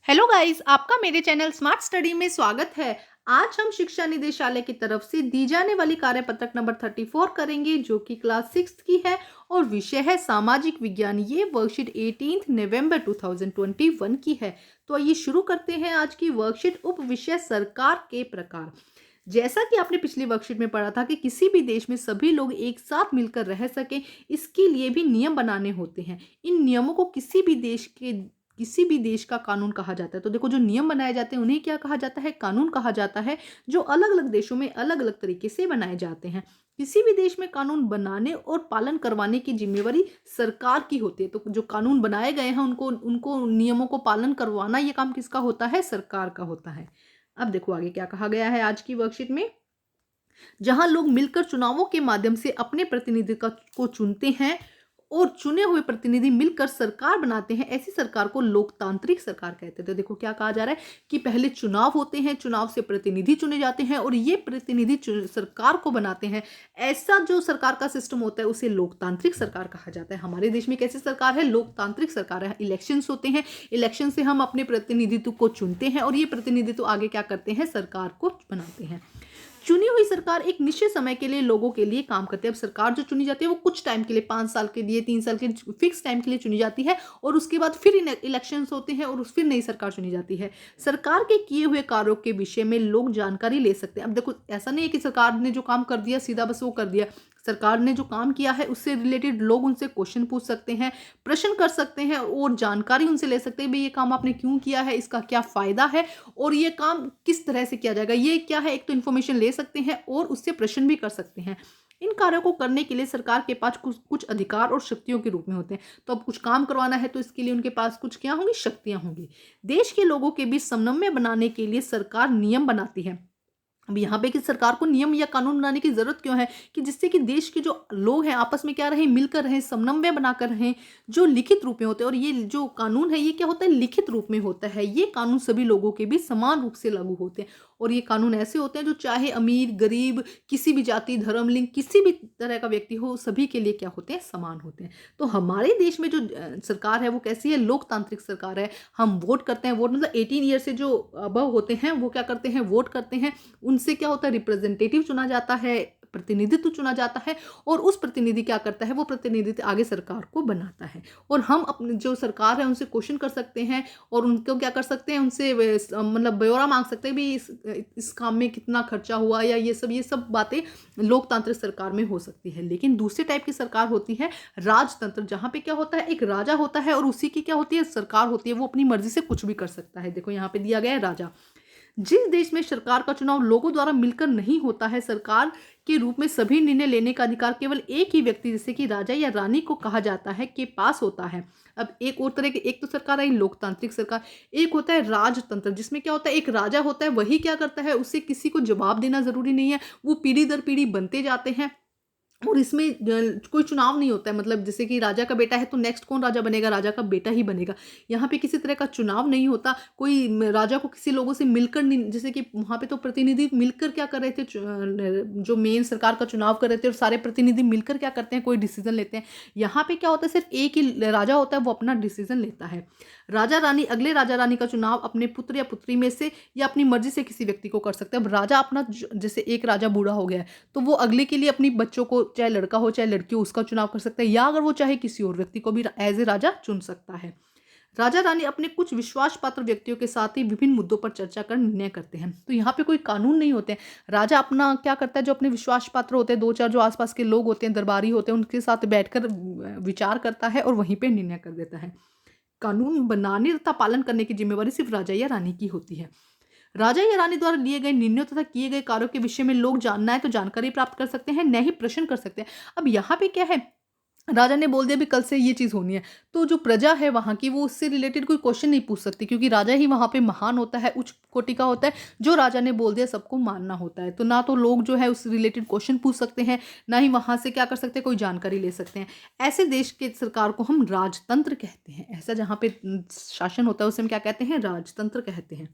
Hello guys, आपका मेरे channel smart study में स्वागत है। आज हम शिक्षा निदेशालय की तरफ से दी जाने वाली कार्यपत्रक नंबर 34 करेंगे, जो कि क्लास 6 की है और विषय है सामाजिक विज्ञान। ये वर्कशीट 18 नवंबर 2021 की है। तो आइए शुरू करते हैं आज की वर्कशीट। उप विषय सरकार के प्रकार। जैसा कि आपने पिछली वर्कशीट में पढ़ा था कि किसी भी देश में सभी लोग एक साथ मिलकर रह सकें, इसके लिए भी नियम बनाने होते हैं। इन नियमों को किसी भी देश का कानून कहा जाता है। तो देखो, जो नियम बनाए जाते हैं उन्हें क्या कहा जाता है? कानून कहा जाता है, जो अलग अलग देशों में अलग अलग तरीके से बनाए जाते हैं। किसी भी देश में कानून बनाने और पालन करवाने की जिम्मेवारी सरकार की होती है। तो जो कानून बनाए गए हैं उनको उनको नियमों को पालन करवाना, ये काम किसका होता है? सरकार का होता है। अब देखो आगे क्या कहा गया है आज की वर्कशीट में। जहां लोग मिलकर चुनावों के माध्यम से अपने प्रतिनिधि को चुनते हैं और चुने हुए प्रतिनिधि मिलकर सरकार बनाते हैं, ऐसी सरकार को लोकतांत्रिक सरकार कहते हैं। तो देखो क्या कहा जा रहा है कि पहले चुनाव होते हैं, चुनाव से प्रतिनिधि चुने जाते हैं और ये प्रतिनिधि सरकार को बनाते हैं। ऐसा जो सरकार का सिस्टम होता है उसे लोकतांत्रिक सरकार कहा जाता है। हमारे देश में कैसी सरकार है? लोकतांत्रिक सरकार है। इलेक्शंस होते हैं, इलेक्शन से हम अपने प्रतिनिधित्व को चुनते हैं और ये प्रतिनिधित्व आगे क्या करते हैं? सरकार को बनाते हैं। चुनी हुई सरकार एक निश्चित समय के लिए लोगों के लिए काम करती है। अब सरकार जो चुनी जाती है वो कुछ टाइम के लिए, 5 साल के लिए, 3 साल के लिए, फिक्स टाइम के लिए चुनी जाती है और उसके बाद फिर इलेक्शंस होते हैं और फिर नई सरकार चुनी जाती है। सरकार के किए हुए कार्यों के विषय में लोग जानकारी ले सकते हैं। अब देखो, ऐसा नहीं है कि सरकार ने जो काम कर दिया सीधा बस वो कर दिया। सरकार ने जो काम किया है उससे रिलेटेड लोग उनसे क्वेश्चन पूछ सकते हैं, प्रश्न कर सकते हैं और जानकारी उनसे ले सकते हैं। भाई, ये काम आपने क्यों किया है, इसका क्या फायदा है और ये काम किस तरह से किया जाएगा, ये क्या है, एक तो इन्फॉर्मेशन ले सकते हैं और उससे प्रश्न भी कर सकते हैं। इन कार्यों को करने के लिए सरकार के पास कुछ कुछ अधिकार और शक्तियों के रूप में होते हैं। तो अब कुछ काम करवाना है तो इसके लिए उनके पास कुछ क्या होंगी? शक्तियां होंगी। देश के लोगों के बीच समन्वय बनाने के लिए सरकार नियम बनाती है। अब यहाँ पे कि सरकार को नियम या कानून बनाने की जरूरत क्यों है? कि जिससे कि देश के जो लोग हैं आपस में क्या रहे? मिलकर रहें, समन्वय बनाकर रहें, जो लिखित रूप में होते हैं। और ये जो कानून है ये क्या होता है? लिखित रूप में होता है। ये कानून सभी लोगों के बीच समान रूप से लागू होते हैं और ये कानून ऐसे होते हैं जो चाहे अमीर गरीब, किसी भी जाति धर्म लिंग, किसी भी तरह का व्यक्ति हो, सभी के लिए क्या होते हैं? समान होते हैं। तो हमारे देश में जो सरकार है वो कैसी है? लोकतांत्रिक सरकार है। हम वोट करते हैं। वोट मतलब 18 ईयर से जो अबव होते हैं वो क्या करते हैं? वोट करते हैं। उनसे क्या होता है? रिप्रेजेंटेटिव चुना जाता है, प्रतिनिधित्व चुना जाता है और उस प्रतिनिधि क्या करता है? वो प्रतिनिधित्व आगे सरकार को बनाता है और हम अपने जो सरकार है उनसे क्वेश्चन कर सकते हैं और उनको क्या कर सकते हैं? उनसे मतलब ब्यौरा मांग सकते हैं भी इस काम में कितना खर्चा हुआ या ये सब बातें लोकतांत्रिक सरकार में हो सकती है। लेकिन दूसरे टाइप की सरकार होती है राजतंत्र, जहां पे क्या होता है? एक राजा होता है और उसी की क्या होती है? सरकार होती है। वो अपनी मर्जी से कुछ भी कर सकता है। देखो यहाँ पे दिया गया है राजा। जिस देश में सरकार का चुनाव लोगों द्वारा मिलकर नहीं होता है, सरकार के रूप में सभी निर्णय लेने का अधिकार केवल एक ही व्यक्ति, जैसे कि राजा या रानी को कहा जाता है, के पास होता है। अब एक और तरह की, एक तो सरकार आई लोकतांत्रिक सरकार, एक होता है राजतंत्र, जिसमें क्या होता है? एक राजा होता है, वही क्या करता है? उसे किसी को जवाब देना जरूरी नहीं है। वो पीढ़ी दर पीढ़ी बनते जाते हैं और इसमें कोई चुनाव नहीं होता है। मतलब जैसे कि राजा का बेटा है तो नेक्स्ट कौन राजा बनेगा? राजा का बेटा ही बनेगा। यहाँ पे किसी तरह का चुनाव नहीं होता। कोई राजा को किसी लोगों से मिलकर नहीं, जैसे कि वहाँ पे तो प्रतिनिधि मिलकर क्या कर रहे थे? जो मेन सरकार का चुनाव कर रहे थे और सारे प्रतिनिधि मिलकर क्या करते हैं? कोई डिसीजन लेते हैं। यहाँ पे क्या होता है? सिर्फ एक ही राजा होता है, वो अपना डिसीजन लेता है। राजा रानी अगले राजा रानी का चुनाव अपने पुत्र या पुत्री में से या अपनी मर्जी से किसी व्यक्ति को कर सकते हैं। अब राजा अपना जैसे एक राजा बूढ़ा हो गया है तो वो अगले के लिए अपनी बच्चों को, चाहे लड़का हो चाहे लड़की हो, उसका चुनाव कर सकता है या अगर वो चाहे किसी और व्यक्ति को भी एज ए राजा चुन सकता है। राजा रानी अपने कुछ विश्वास पात्र व्यक्तियों के साथ ही विभिन्न मुद्दों पर चर्चा कर निर्णय करते हैं। तो यहाँ पे कोई कानून नहीं होते हैं। राजा अपना क्या करता है? जो अपने विश्वास पात्र होते हैं, दो चार जो आसपास के लोग होते हैं, दरबारी होते हैं, उनके साथ बैठकर विचार करता है और वहीं पे निर्णय कर देता है। कानून बनाने तथा पालन करने की जिम्मेवारी सिर्फ राजा या रानी की होती है। राजा या रानी द्वारा लिए गए निर्णयों तथा किए गए कार्यों के विषय में लोग जानना है तो जानकारी प्राप्त कर सकते हैं, न ही प्रश्न कर सकते हैं। अब यहाँ पे क्या है? राजा ने बोल दिया भी कल से ये चीज होनी है, तो जो प्रजा है वहां की वो उससे रिलेटेड कोई क्वेश्चन नहीं पूछ सकती, क्योंकि राजा ही वहां पे महान होता है, उच्च कोटि का होता है। जो राजा ने बोल दिया सबको मानना होता है। तो ना तो लोग जो है उस रिलेटेड क्वेश्चन पूछ सकते हैं, ना ही वहां से क्या कर सकते हैं? कोई जानकारी ले सकते हैं। ऐसे देश के सरकार को हम राजतंत्र कहते हैं। ऐसा जहाँ पे शासन होता है उसे हम क्या कहते हैं? राजतंत्र कहते हैं।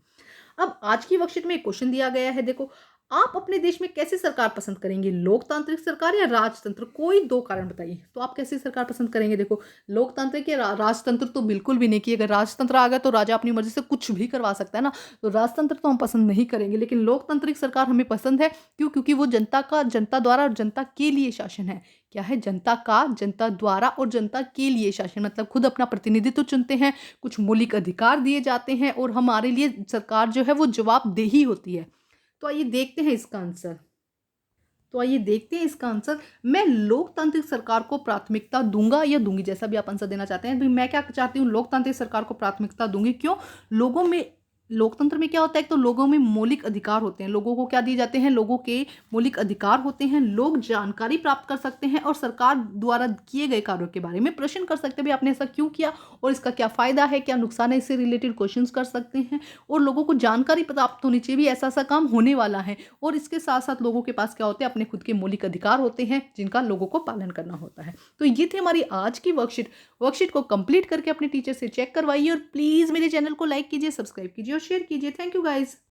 अब आज की वर्कशीट में एक क्वेश्चन दिया गया है। देखो, आप अपने देश में कैसी सरकार पसंद करेंगे, लोकतांत्रिक सरकार या राजतंत्र? कोई 2 कारण बताइए। तो आप कैसी सरकार पसंद करेंगे? देखो, लोकतांत्रिक या राजतंत्र तो बिल्कुल भी नहीं, कि अगर राजतंत्र आ गया तो राजा अपनी मर्ज़ी से कुछ भी करवा सकता है ना, तो राजतंत्र तो हम पसंद नहीं करेंगे। लेकिन लोकतांत्रिक सरकार हमें पसंद है, क्यों? क्योंकि वो जनता द्वारा और जनता के लिए शासन है। क्या है? जनता का, जनता द्वारा और जनता के लिए शासन, मतलब खुद अपना प्रतिनिधित्व चुनते हैं, कुछ मौलिक अधिकार दिए जाते हैं और हमारे लिए सरकार जो है वो जवाबदेही होती है। तो आइए देखते हैं इसका आंसर। मैं लोकतांत्रिक सरकार को प्राथमिकता दूँगा या दूँगी, जैसा भी आप आंसर देना चाहते हैं। तो मैं क्या चाहती हूँ, लोकतांत्रिक सरकार को प्राथमिकता दूँगी। क्यों? लोगों में लोकतंत्र में क्या होता है, एक तो लोगों में मौलिक अधिकार होते हैं। लोगों को क्या दिए जाते हैं? लोगों के मौलिक अधिकार होते हैं। लोग जानकारी प्राप्त कर सकते हैं और सरकार द्वारा किए गए कार्यों के बारे में प्रश्न कर सकते हैं, भई आपने ऐसा क्यों किया और इसका क्या फ़ायदा है, क्या नुकसान है, इससे रिलेटेड क्वेश्चंस कर सकते हैं। और लोगों को जानकारी प्राप्त होनी चाहिए भी ऐसा-ऐसा काम होने वाला है। और इसके साथ-साथ लोगों के पास क्या होते हैं, अपने खुद के मौलिक अधिकार होते हैं, जिनका लोगों को पालन करना होता है। तो ये थी हमारी आज की वर्कशीट। वर्कशीट को कंप्लीट करके अपने टीचर से चेक करवाइए और प्लीज़ मेरे चैनल को लाइक कीजिए, सब्सक्राइब कीजिए और शेयर कीजिए। Thank you guys.